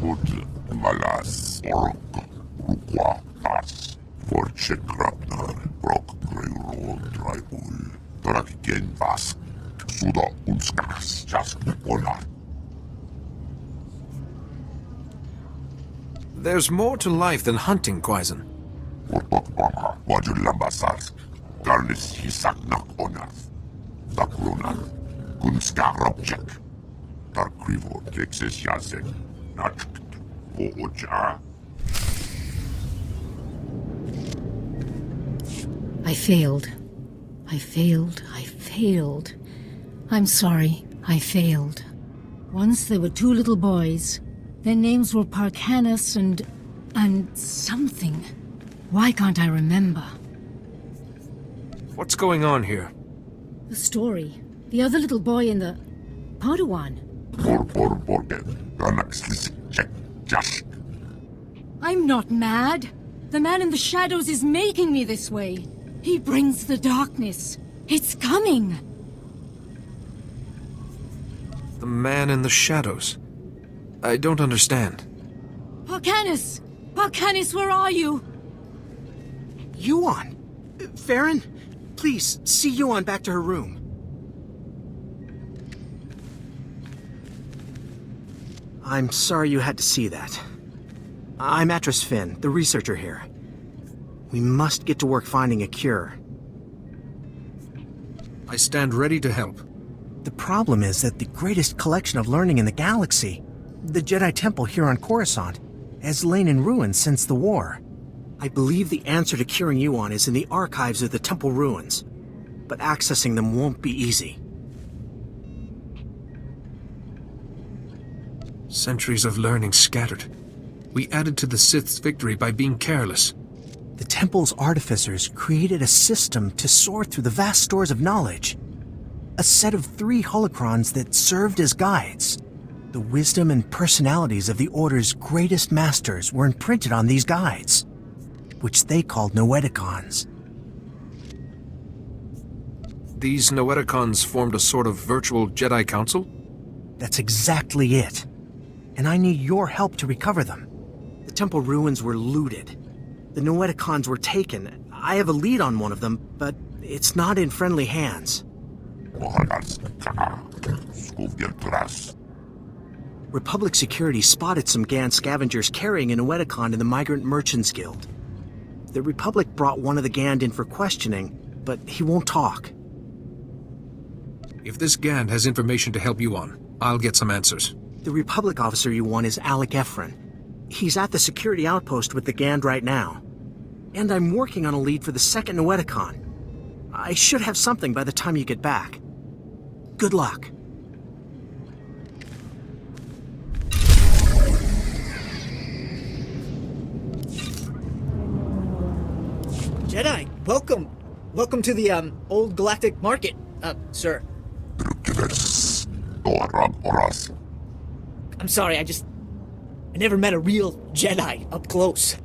Hutt malas ork rukwa tas. Vorche krapnar brok greuro draigul. Torak gen vas. Suda unskas just onat. There's more to life than hunting, Quaizen. Ortotpama wajulambasas. Garnis hisaknak onas. Takrunan. Kunska robjek. Tarkrivo texas yasek. Natcht. Ooja. I failed. I failed. I'm sorry, I failed. Once there were two little boys. Their names were Parkanis and something. Why can't I remember? What's going on here? The story. The other little boy in the... Padawan. I'm not mad. The man in the shadows is making me this way. He brings the darkness. It's coming. The man in the shadows. I don't understand. Parkanis! Parkanis, where are you? Yuon! Farron, please, see Yuon back to her room. I'm sorry you had to see that. I'm Atris Finn, the researcher here. We must get to work finding a cure. I stand ready to help. The problem is that the greatest collection of learning in the galaxy, the Jedi Temple here on Coruscant, has lain in ruins since the war. I believe the answer to curing Yuon is in the archives of the temple ruins, but accessing them won't be easy. Centuries of learning scattered. We added to the Sith's victory by being careless. The temple's artificers created a system to sort through the vast stores of knowledge. A set of 3 holocrons that served as guides. The wisdom and personalities of the Order's greatest masters were imprinted on these guides, which they called noetikons. These noetikons formed a sort of virtual Jedi council? That's exactly it. And I need your help to recover them. The temple ruins were looted. The noetikons were taken. I have a lead on one of them, but it's not in friendly hands. Republic security spotted some Gan scavengers carrying a noetikon in the Migrant Merchants Guild. The Republic brought one of the Gand in for questioning, but he won't talk. If this Gand has information to help Yuon, I'll get some answers. The Republic officer you want is Alec Efren. He's at the security outpost with the Gand right now. And I'm working on a lead for the second noetikon. I should have something by the time you get back. Good luck. Jedi, welcome. Welcome to the, Old Galactic Market, sir. I'm sorry, I never met a real Jedi up close.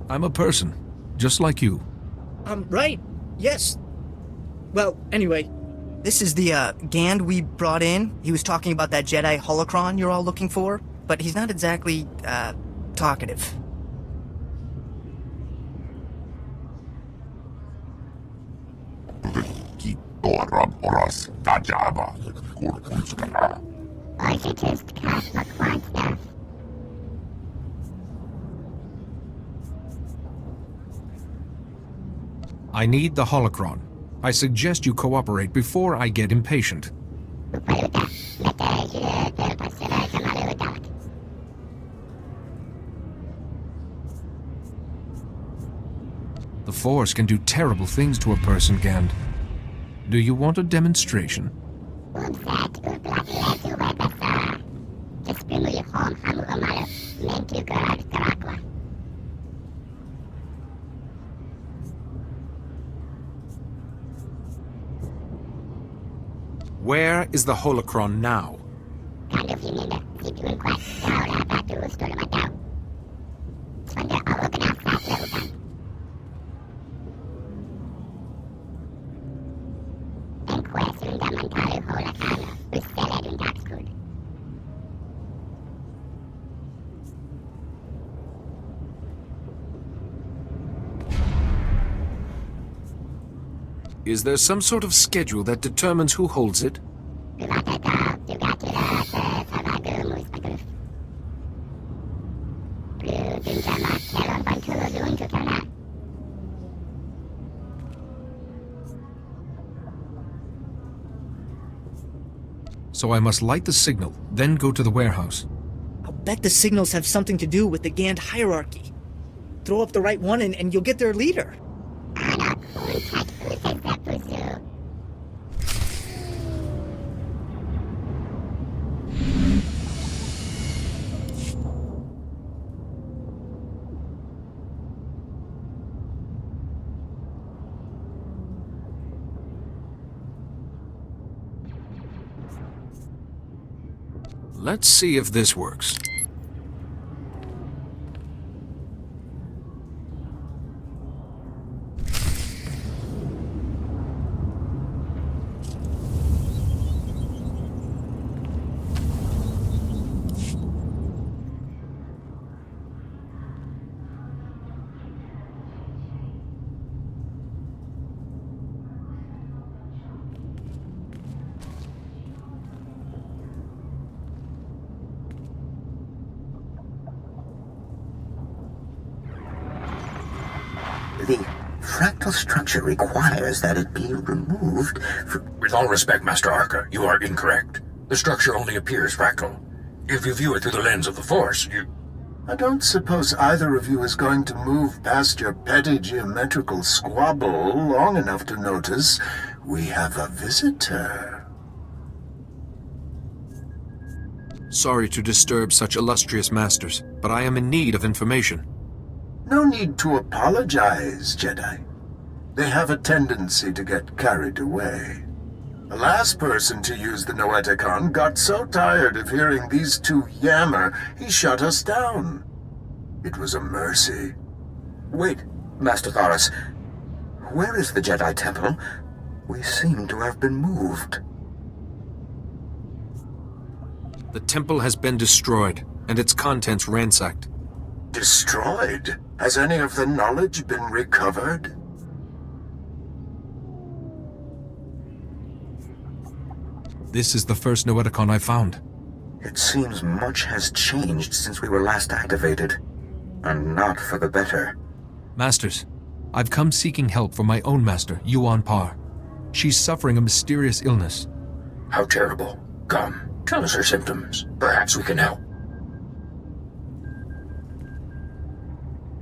I'm a person, just like you. Right. Yes. Well, anyway. This is the, Gand we brought in. He was talking about that Jedi holocron you're all looking for, but he's not exactly, talkative. I need the holocron. I suggest you cooperate before I get impatient. The Force can do terrible things to a person, Gand. Do you want a demonstration? Where is the holocron now? Is there some sort of schedule that determines who holds it? So I must light the signal, then go to the warehouse. I'll bet the signals have something to do with the Gand hierarchy. Throw up the right one and you'll get their leader. Let's see if this works. The fractal structure requires that it be removed With all respect, Master Arca, you are incorrect. The structure only appears fractal. If you view it through the lens of the Force, you... I don't suppose either of you is going to move past your petty geometrical squabble long enough to notice we have a visitor. Sorry to disturb such illustrious masters, but I am in need of information. No need to apologize, Jedi. They have a tendency to get carried away. The last person to use the noetikon got so tired of hearing these two yammer, he shut us down. It was a mercy. Wait, Master Thoris. Where is the Jedi Temple? We seem to have been moved. The temple has been destroyed, and its contents ransacked. Destroyed? Has any of the knowledge been recovered? This is the first noetikon I found. It seems much has changed since we were last activated. And not for the better. Masters, I've come seeking help for my own master, Yuon Par. She's suffering a mysterious illness. How terrible. Come, tell us her symptoms. Perhaps we can help.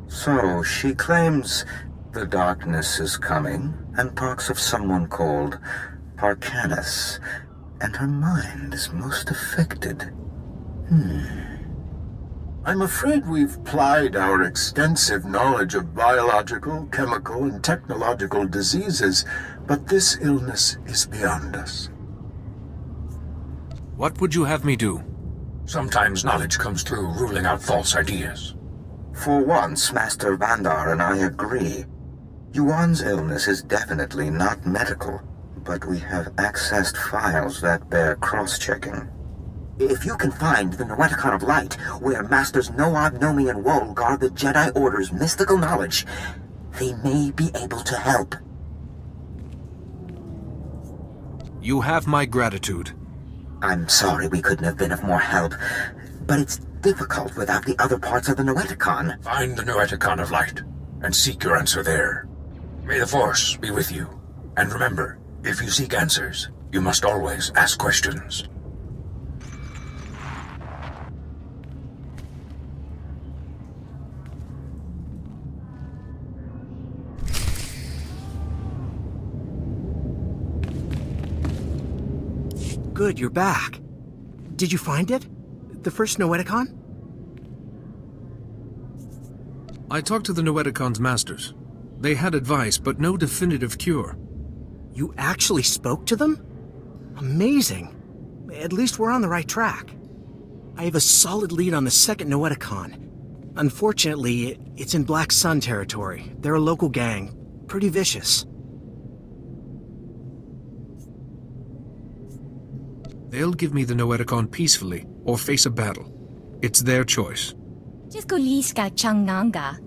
So, she claims the darkness is coming, and talks of someone called Parcanus, and her mind is most affected. I'm afraid we've plied our extensive knowledge of biological, chemical, and technological diseases, but this illness is beyond us. What would you have me do? Sometimes knowledge comes through ruling out false ideas. For once, Master Vandar and I agree. Yuan's illness is definitely not medical, but we have accessed files that bear cross-checking. If you can find the Noetikon of Light, where Masters Noab, Nomi, and Woe guard the Jedi Order's mystical knowledge, they may be able to help. You have my gratitude. I'm sorry we couldn't have been of more help, but it's difficult without the other parts of the Noetikon. Find the Noetikon of Light, and seek your answer there. May the Force be with you. And remember, if you seek answers, you must always ask questions. Good, you're back. Did you find it? The first Noetikon? I talked to the Noeticon's masters. They had advice, but no definitive cure. You actually spoke to them? Amazing. At least we're on the right track. I have a solid lead on the second Noetikon. Unfortunately, it's in Black Sun territory. They're a local gang. Pretty vicious. They'll give me the Noetikon peacefully, or face a battle. It's their choice. Jiskoliska Changnanga.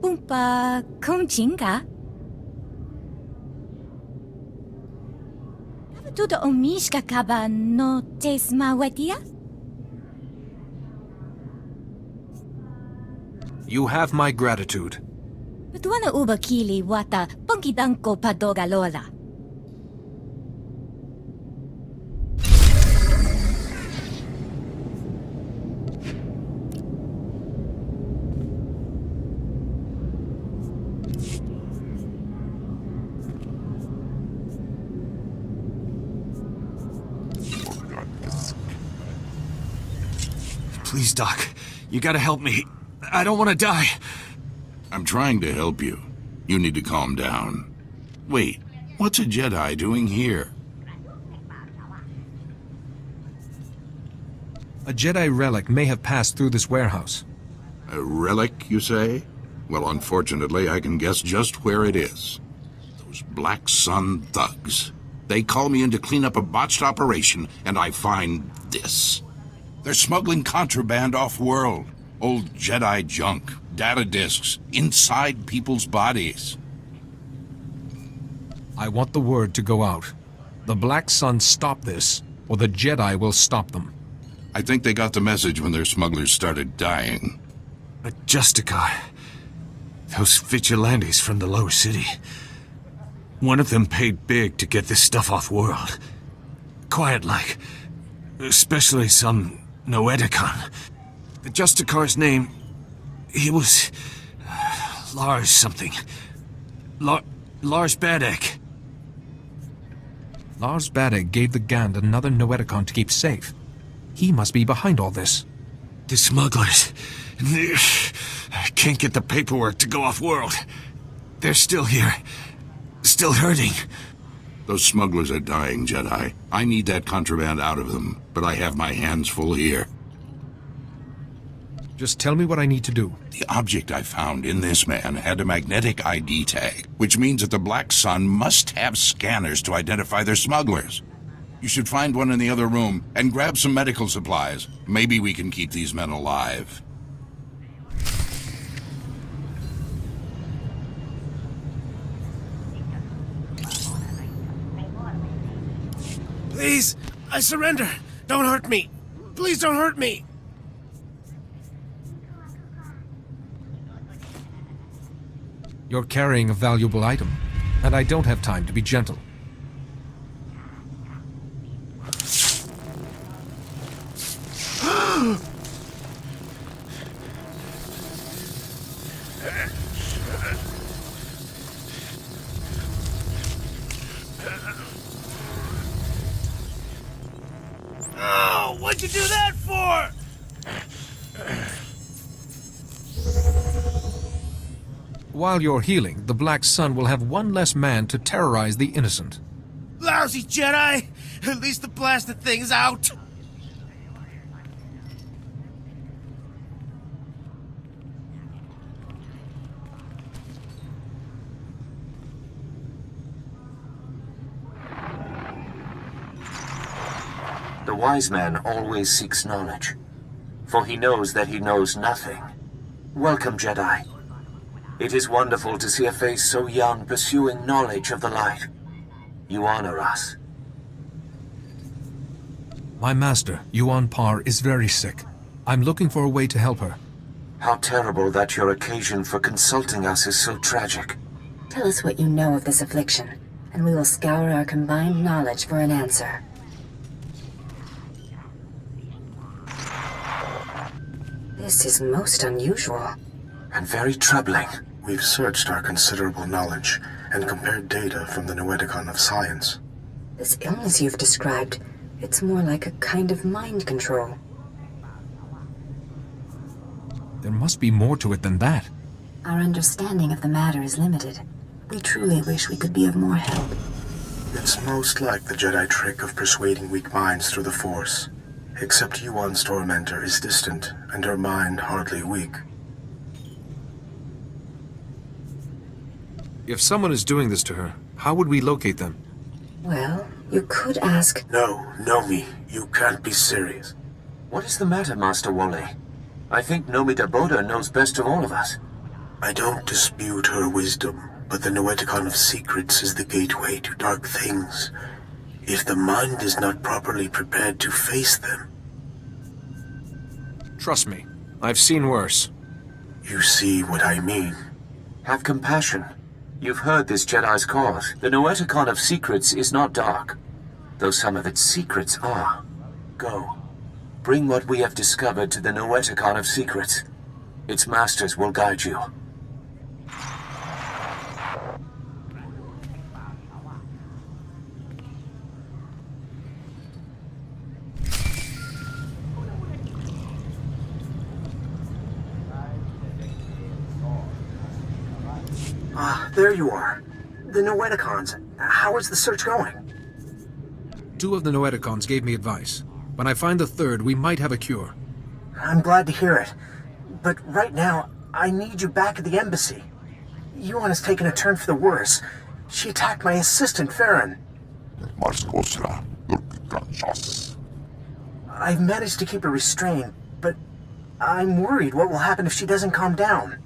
Pumpa Kumchinga. Tudo omishka kaba no tesmawetia? You have my gratitude. Tuana uba kili wata pongkidanko padogalola. Please, Doc. You gotta help me. I don't want to die. I'm trying to help you. You need to calm down. Wait, what's a Jedi doing here? A Jedi relic may have passed through this warehouse. A relic, you say? Well, unfortunately, I can guess just where it is. Those Black Sun thugs. They call me in to clean up a botched operation, and I find this. They're smuggling contraband off-world. Old Jedi junk, data disks, inside people's bodies. I want the word to go out. The Black Sun stop this, or the Jedi will stop them. I think they got the message when their smugglers started dying. But Justicar, those vigilantes from the lower city, one of them paid big to get this stuff off-world. Quiet-like. Especially some noetikon. The Justicar's name, he was... Lars something. Lars Badek. Lars Badek gave the Gand another noetikon to keep safe. He must be behind all this. The smugglers... can't get the paperwork to go off-world. They're still here. Still hurting. Those smugglers are dying, Jedi. I need that contraband out of them, but I have my hands full here. Just tell me what I need to do. The object I found in this man had a magnetic ID tag, which means that the Black Sun must have scanners to identify their smugglers. You should find one in the other room and grab some medical supplies. Maybe we can keep these men alive. Please, I surrender. Don't hurt me. Please don't hurt me. You're carrying a valuable item, and I don't have time to be gentle. Oh, what'd you do that for? While you're healing, the Black Sun will have one less man to terrorize the innocent. Lousy Jedi! At least the blasted thing's out! The wise man always seeks knowledge, for he knows that he knows nothing. Welcome, Jedi. It is wonderful to see a face so young pursuing knowledge of the light. You honor us. My master, Yuon Par, is very sick. I'm looking for a way to help her. How terrible that your occasion for consulting us is so tragic. Tell us what you know of this affliction, and we will scour our combined knowledge for an answer. This is most unusual. And very troubling. We've searched our considerable knowledge and compared data from the noetikon of science. This illness you've described, it's more like a kind of mind control. There must be more to it than that. Our understanding of the matter is limited. We truly wish we could be of more help. It's most like the Jedi trick of persuading weak minds through the Force. Except Yuon's tormentor is distant, and her mind hardly weak. If someone is doing this to her, how would we locate them? Well, you could ask... No, Nomi, you can't be serious. What is the matter, Master Wole? I think Nomi Daboda knows best of all of us. I don't dispute her wisdom, but the noetikon of secrets is the gateway to dark things. if the mind is not properly prepared to face them. Trust me, I've seen worse. You see what I mean? Have compassion. You've heard this Jedi's cause. The noetikon of secrets is not dark, though some of its secrets are. Go. Bring what we have discovered to the noetikon of secrets. Its masters will guide you. There you are. The noetikons. How is the search going? 2 of the noetikons gave me advice. When I find the 3rd, we might have a cure. I'm glad to hear it. But right now, I need you back at the embassy. Yuon has taken a turn for the worse. She attacked my assistant, Farron. I've managed to keep her restrained, but I'm worried what will happen if she doesn't calm down.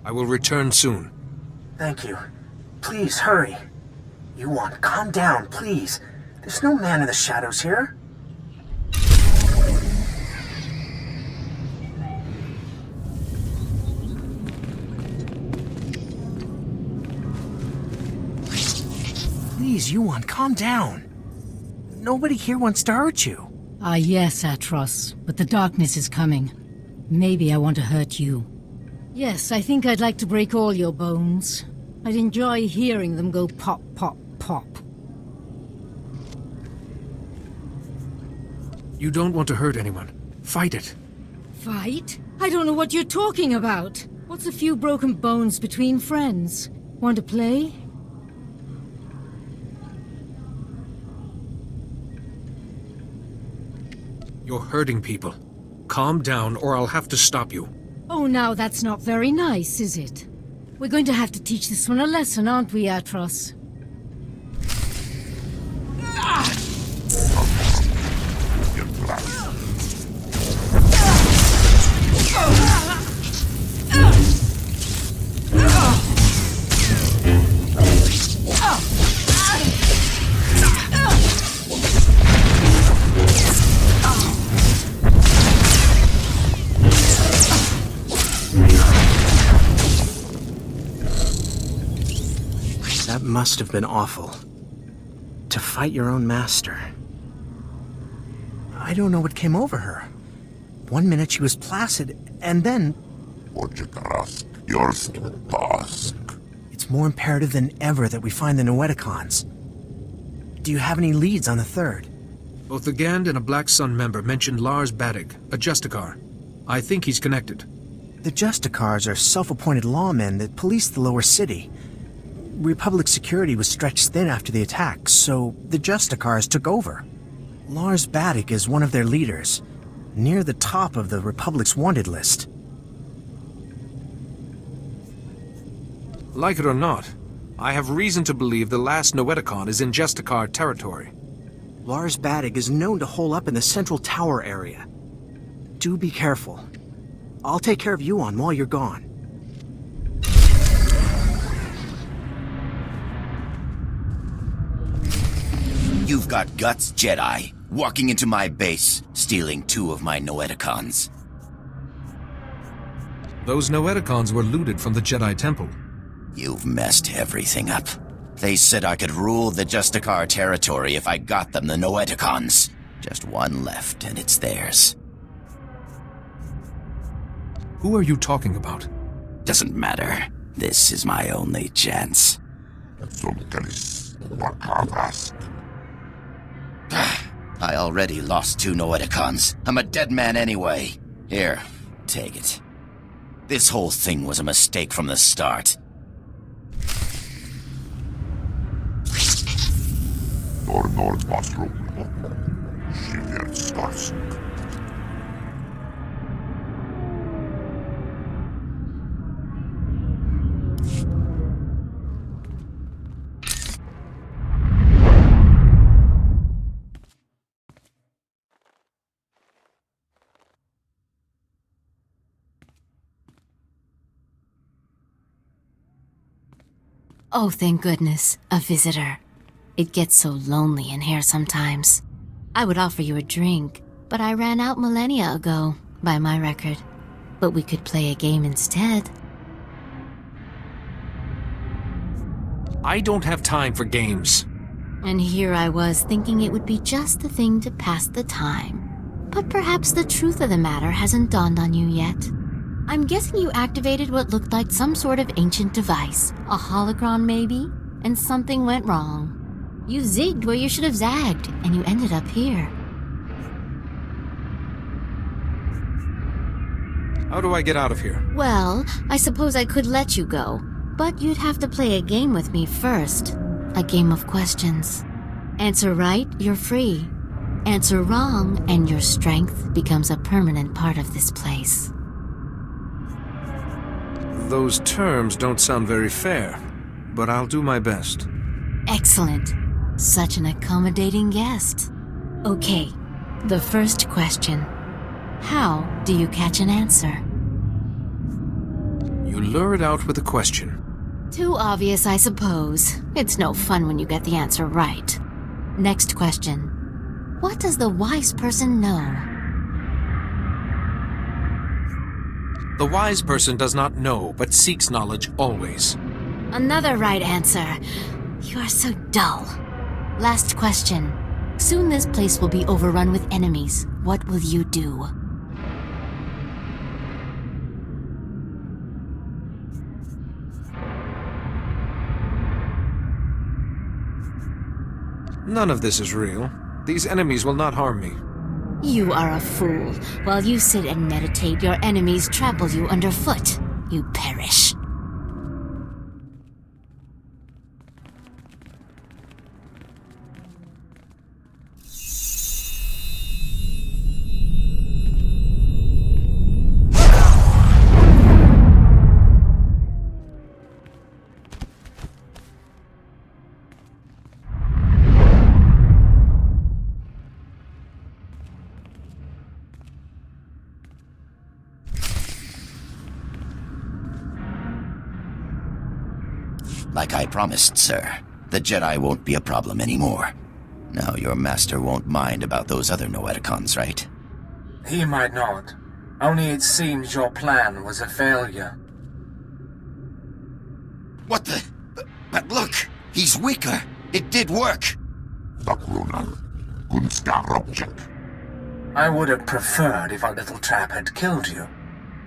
I will return soon. Thank you. Please, hurry. Yuon, calm down, please. There's no man in the shadows here. Please, Yuon, calm down. Nobody here wants to hurt you. Ah, yes, Atros, but the darkness is coming. Maybe I want to hurt you. Yes, I think I'd like to break all your bones. I'd enjoy hearing them go pop, pop, pop. You don't want to hurt anyone. Fight it. Fight? I don't know what you're talking about. What's a few broken bones between friends? Want to play? You're hurting people. Calm down, or I'll have to stop you. Oh, now that's not very nice, is it? We're going to have to teach this one a lesson, aren't we, Atros? That must have been awful. To fight your own master. I don't know what came over her. 1 minute she was placid, and then... It's more imperative than ever that we find the noetikons. Do you have any leads on the 3rd? Both the Gand and a Black Sun member mentioned Lars Badig, a Justicar. I think he's connected. The Justicars are self-appointed lawmen that police the lower city. Republic security was stretched thin after the attack, so the Justicars took over. Lars Badig is one of their leaders, near the top of the Republic's wanted list. Like it or not, I have reason to believe the last noetikon is in Justicar territory. Lars Badig is known to hole up in the central tower area. Do be careful. I'll take care of Yuon while you're gone. You've got guts, Jedi. Walking into my base, stealing 2 of my noetikons. Those noetikons were looted from the Jedi Temple. You've messed everything up. They said I could rule the Justicar territory if I got them the noetikons. Just one left, and it's theirs. Who are you talking about? Doesn't matter. This is my only chance. I already lost 2 noetikons. I'm a dead man anyway. Here, take it. This whole thing was a mistake from the start. Oh, thank goodness, a visitor. It gets so lonely in here sometimes. I would offer you a drink, but I ran out millennia ago, by my record. But we could play a game instead. I don't have time for games. And here I was thinking it would be just the thing to pass the time. But perhaps the truth of the matter hasn't dawned on you yet. I'm guessing you activated what looked like some sort of ancient device. A holocron maybe? And something went wrong. You zigged where you should have zagged, and you ended up here. How do I get out of here? Well, I suppose I could let you go, but you'd have to play a game with me first. A game of questions. Answer right, you're free. Answer wrong, and your strength becomes a permanent part of this place. Those terms don't sound very fair, but I'll do my best. Excellent. Such an accommodating guest. Okay, the first question. How do you catch an answer? You lure it out with a question. Too obvious, I suppose. It's no fun when you get the answer right. Next question. What does the wise person know? The wise person does not know, but seeks knowledge always. Another right answer. You are so dull. Last question. Soon this place will be overrun with enemies. What will you do? None of this is real. These enemies will not harm me. You are a fool. While you sit and meditate, your enemies trample you underfoot. You perish. Like I promised, sir, the Jedi won't be a problem anymore. Now your master won't mind about those other noetikons, right? He might not. Only it seems your plan was a failure. What the? But look! He's weaker! It did work! I would have preferred if our little trap had killed you.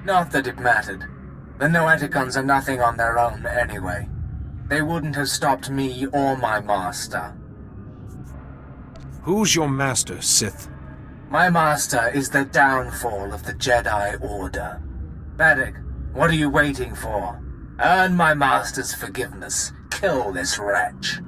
Not that it mattered. The noetikons are nothing on their own anyway. They wouldn't have stopped me or my master. Who's your master, Sith? My master is the downfall of the Jedi Order. Baddock, what are you waiting for? Earn my master's forgiveness. Kill this wretch.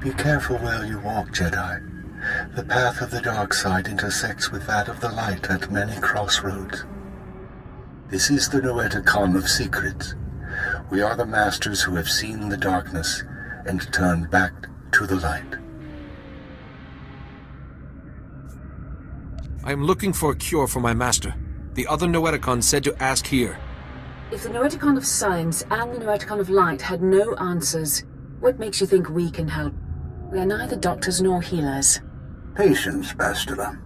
Be careful where you walk, Jedi. The path of the dark side intersects with that of the light at many crossroads. This is the noetikon of secrets. We are the masters who have seen the darkness and turned back to the light. I am looking for a cure for my master. The other noetikon said to ask here. If the noetikon of science and the noetikon of light had no answers, what makes you think we can help? We are neither doctors nor healers. Patience, Bastila.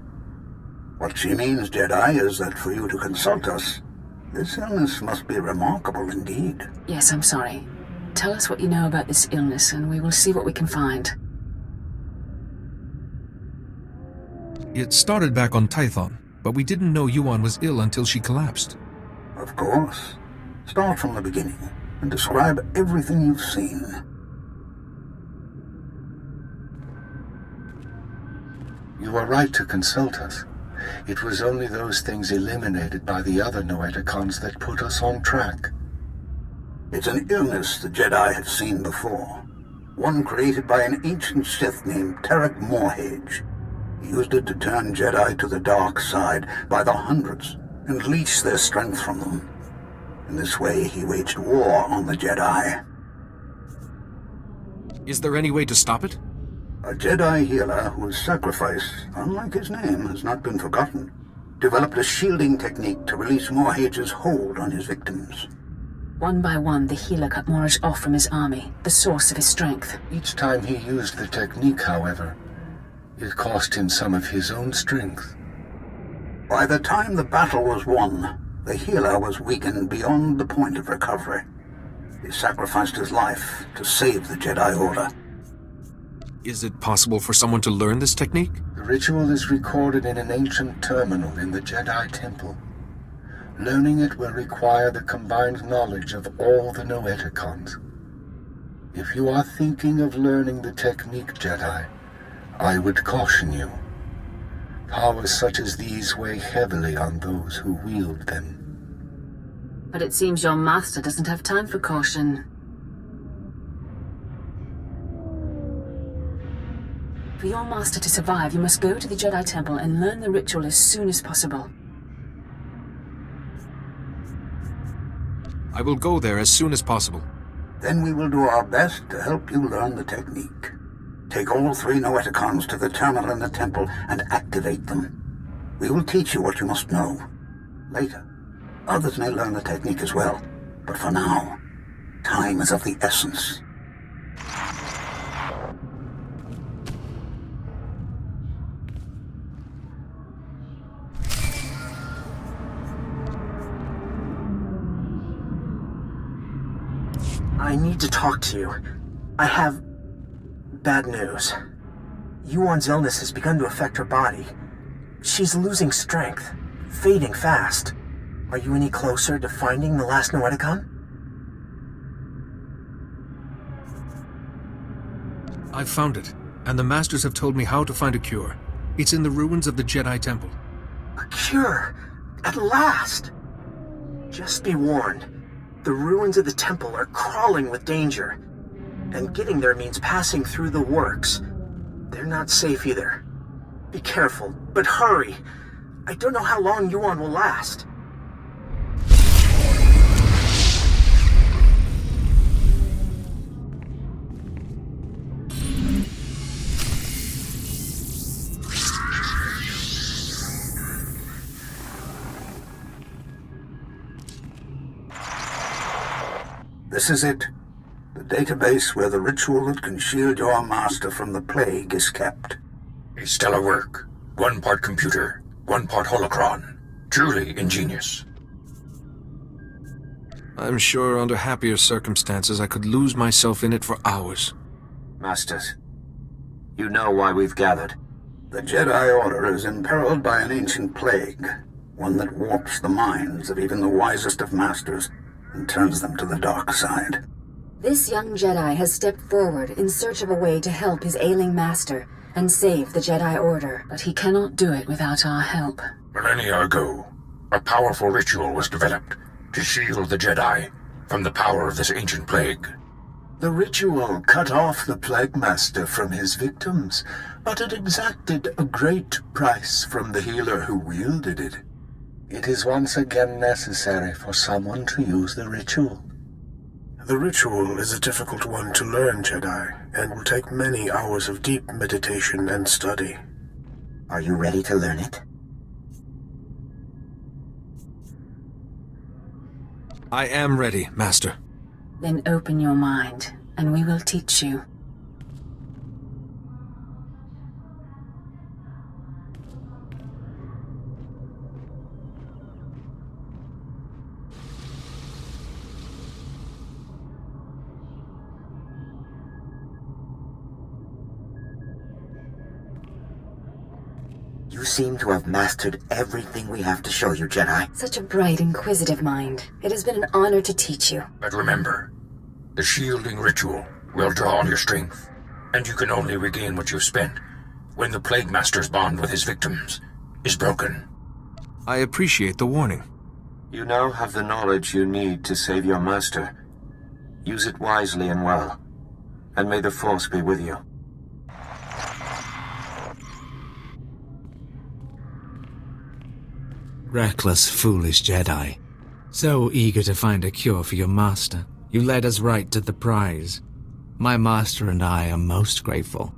What she means, Jedi, is that for you to consult us, this illness must be remarkable indeed. Yes, I'm sorry. Tell us what you know about this illness, and we will see what we can find. It started back on Tython, but we didn't know Yuon was ill until she collapsed. Of course. Start from the beginning and describe everything you've seen. You are right to consult us. It was only those things eliminated by the other noetikons that put us on track. It's an illness the Jedi have seen before. One created by an ancient Sith named Tarek Morhage. He used it to turn Jedi to the dark side by the hundreds and leech their strength from them. In this way, he waged war on the Jedi. Is there any way to stop it? A Jedi healer whose sacrifice, unlike his name, has not been forgotten, developed a shielding technique to release Morhage's hold on his victims. One by one, the healer cut Morage off from his army, the source of his strength. Each time he used the technique, however, it cost him some of his own strength. By the time the battle was won, the healer was weakened beyond the point of recovery. He sacrificed his life to save the Jedi Order. Is it possible for someone to learn this technique? The ritual is recorded in an ancient terminal in the Jedi Temple. Learning it will require the combined knowledge of all the noetikons. If you are thinking of learning the technique, Jedi, I would caution you. Powers such as these weigh heavily on those who wield them. But it seems your master doesn't have time for caution. For your master to survive, you must go to the Jedi Temple and learn the ritual as soon as possible. I will go there as soon as possible. Then we will do our best to help you learn the technique. Take all 3 noetikons to the terminal in the temple and activate them. We will teach you what you must know. Later, others may learn the technique as well. But for now, time is of the essence. I need to talk to you. I have bad news. Yuon's illness has begun to affect her body. She's losing strength, fading fast. Are you any closer to finding the last noetikon? I've found it, and the Masters have told me how to find a cure. It's in the ruins of the Jedi Temple. A cure! At last! Just be warned. The ruins of the temple are crawling with danger. And getting there means passing through the works. They're not safe either. Be careful, but hurry! I don't know how long Yuon will last. This is it. The database where the ritual that can shield your master from the plague is kept. A stellar work. 1 part computer, 1 part holocron. Truly ingenious. I'm sure under happier circumstances I could lose myself in it for hours. Masters, you know why we've gathered. The Jedi Order is imperiled by an ancient plague, one that warps the minds of even the wisest of masters and turns them to the dark side. This young Jedi has stepped forward in search of a way to help his ailing master and save the Jedi Order. But he cannot do it without our help. Millennia ago, a powerful ritual was developed to shield the Jedi from the power of this ancient plague. The ritual cut off the Plague Master from his victims, but it exacted a great price from the healer who wielded it. It is once again necessary for someone to use the ritual. The ritual is a difficult one to learn, Jedi, and will take many hours of deep meditation and study. Are you ready to learn it? I am ready, Master. Then open your mind, and we will teach you. You seem to have mastered everything we have to show you, Jedi. Such a bright, inquisitive mind. It has been an honor to teach you. But remember, the shielding ritual will draw on your strength, and you can only regain what you've spent when the Plague Master's bond with his victims is broken. I appreciate the warning. You now have the knowledge you need to save your master. Use it wisely and well, and may the Force be with you. Reckless, foolish Jedi. So eager to find a cure for your master, you led us right to the prize. My master and I are most grateful.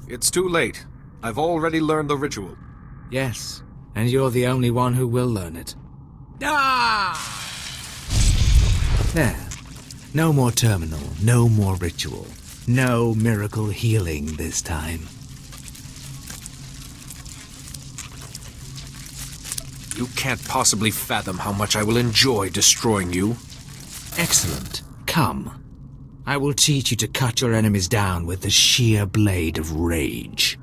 It's too late. I've already learned the ritual. Yes, and you're the only one who will learn it. Ah! There. No more terminal, no more ritual. No miracle healing this time. You can't possibly fathom how much I will enjoy destroying you. Excellent. Come. I will teach you to cut your enemies down with the sheer blade of rage.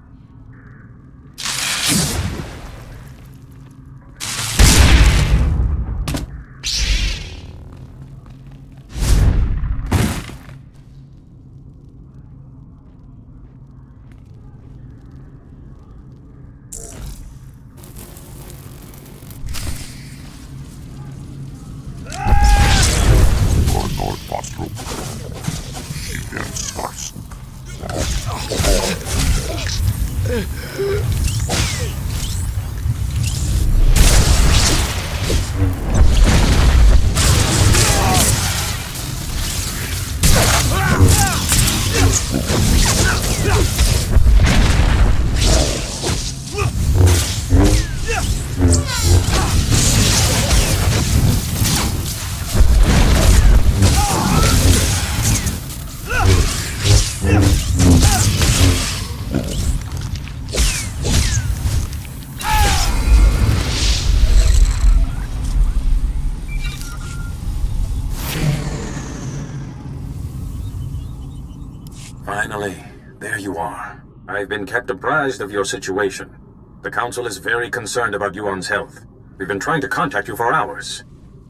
Finally, there you are. I've been kept apprised of your situation. The Council is very concerned about Yuon's health. We've been trying to contact you for hours.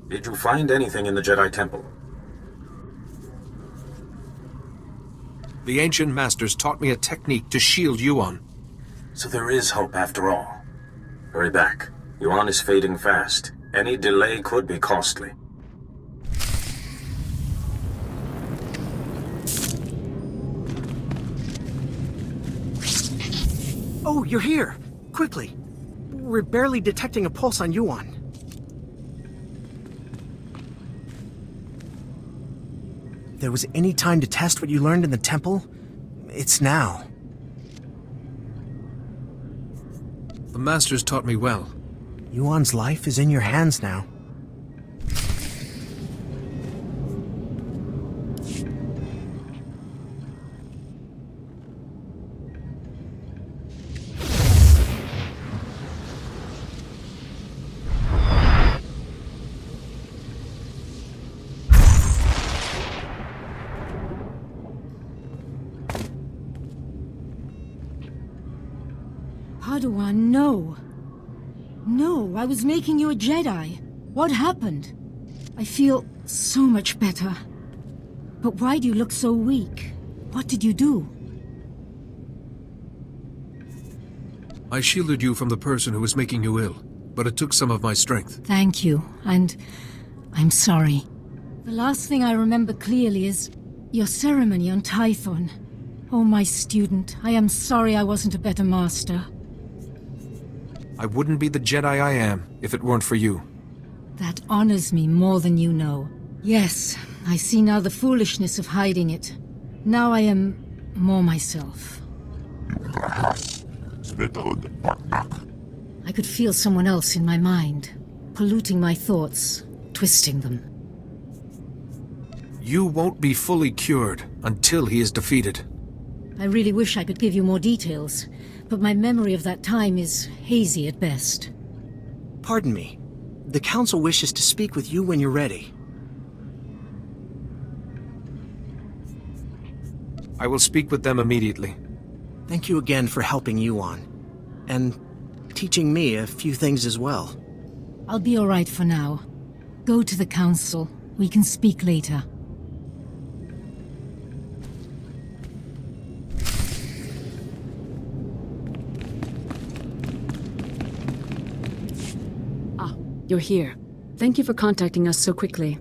Did you find anything in the Jedi Temple? The Ancient Masters taught me a technique to shield Yuon. So there is hope after all. Hurry back. Yuon is fading fast. Any delay could be costly. Oh, you're here! Quickly! We're barely detecting a pulse on Yuon. If there was any time to test what you learned in the temple, it's now. The Masters taught me well. Yuon's life is in your hands now. Padawan, no. No, I was making you a Jedi. What happened? I feel so much better. But why do you look so weak? What did you do? I shielded you from the person who was making you ill, but it took some of my strength. Thank you, and I'm sorry. The last thing I remember clearly is your ceremony on Tython. Oh, my student, I am sorry I wasn't a better master. I wouldn't be the Jedi I am if it weren't for you. That honors me more than you know. Yes, I see now the foolishness of hiding it. Now I am more myself. I could feel someone else in my mind, polluting my thoughts, twisting them. You won't be fully cured until he is defeated. I really wish I could give you more details, but my memory of that time is hazy at best. Pardon me. The Council wishes to speak with you when you're ready. I will speak with them immediately. Thank you again for helping Yuon. And teaching me a few things as well. I'll be all right for now. Go to the council. We can speak later. You're here. Thank you for contacting us so quickly.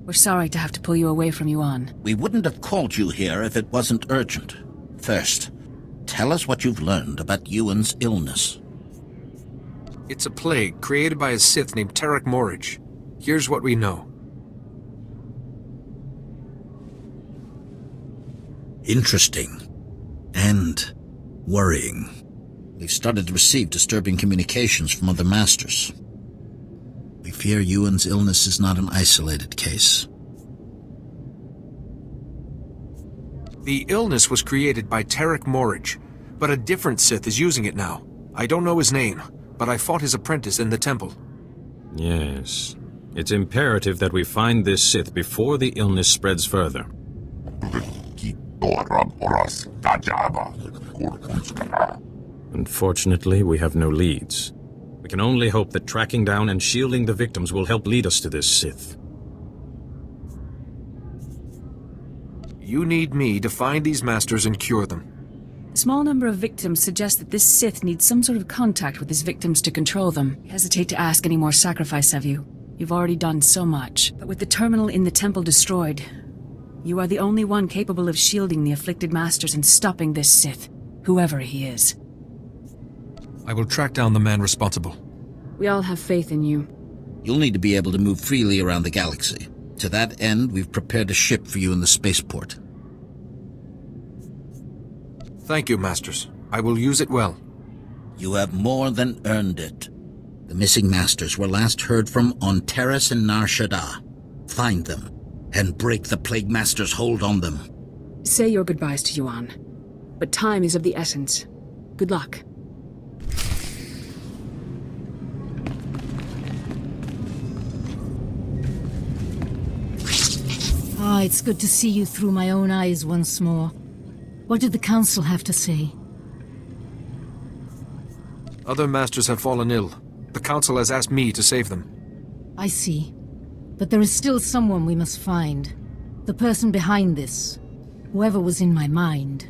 We're sorry to have to pull you away from Yuon. We wouldn't have called you here if it wasn't urgent. First, tell us what you've learned about Yuon's illness. It's a plague created by a Sith named Tarak Morridge. Here's what we know. Interesting. And worrying. We've started to receive disturbing communications from other masters. We fear Yuon's illness is not an isolated case. The illness was created by Tarak Morridge, but a different Sith is using it now. I don't know his name, but I fought his apprentice in the temple. Yes. It's imperative that we find this Sith before the illness spreads further. Unfortunately, we have no leads. We can only hope that tracking down and shielding the victims will help lead us to this Sith. You need me to find these masters and cure them. A small number of victims suggest that this Sith needs some sort of contact with his victims to control them. I hesitate to ask any more sacrifice of you. You've already done so much. But with the terminal in the temple destroyed, you are the only one capable of shielding the afflicted masters and stopping this Sith, whoever he is. I will track down the man responsible. We all have faith in you. You'll need to be able to move freely around the galaxy. To that end, we've prepared a ship for you in the spaceport. Thank you, Masters. I will use it well. You have more than earned it. The missing Masters were last heard from on Terrace and Nar Shaddaa. Find them, and break the Plague Master's hold on them. Say your goodbyes to Yuon. But time is of the essence. Good luck. Ah, it's good to see you through my own eyes once more. What did the Council have to say? Other masters have fallen ill. The Council has asked me to save them. I see. But there is still someone we must find. The person behind this. Whoever was in my mind.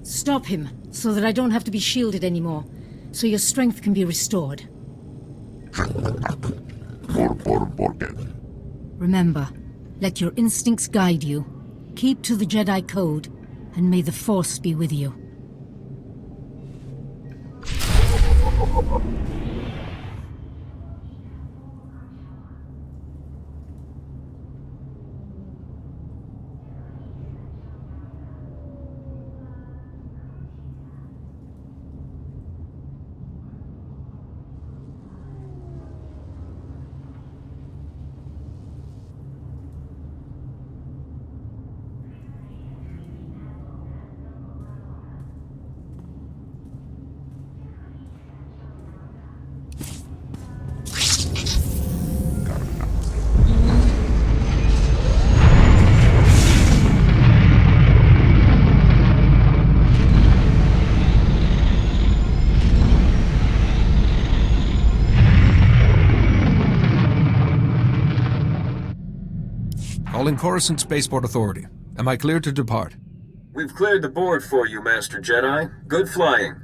Stop him, so that I don't have to be shielded anymore. So your strength can be restored. Remember, let your instincts guide you. Keep to the Jedi Code, and may the Force be with you. Calling Coruscant Spaceport Authority. Am I cleared to depart? We've cleared the board for you, Master Jedi. Good flying.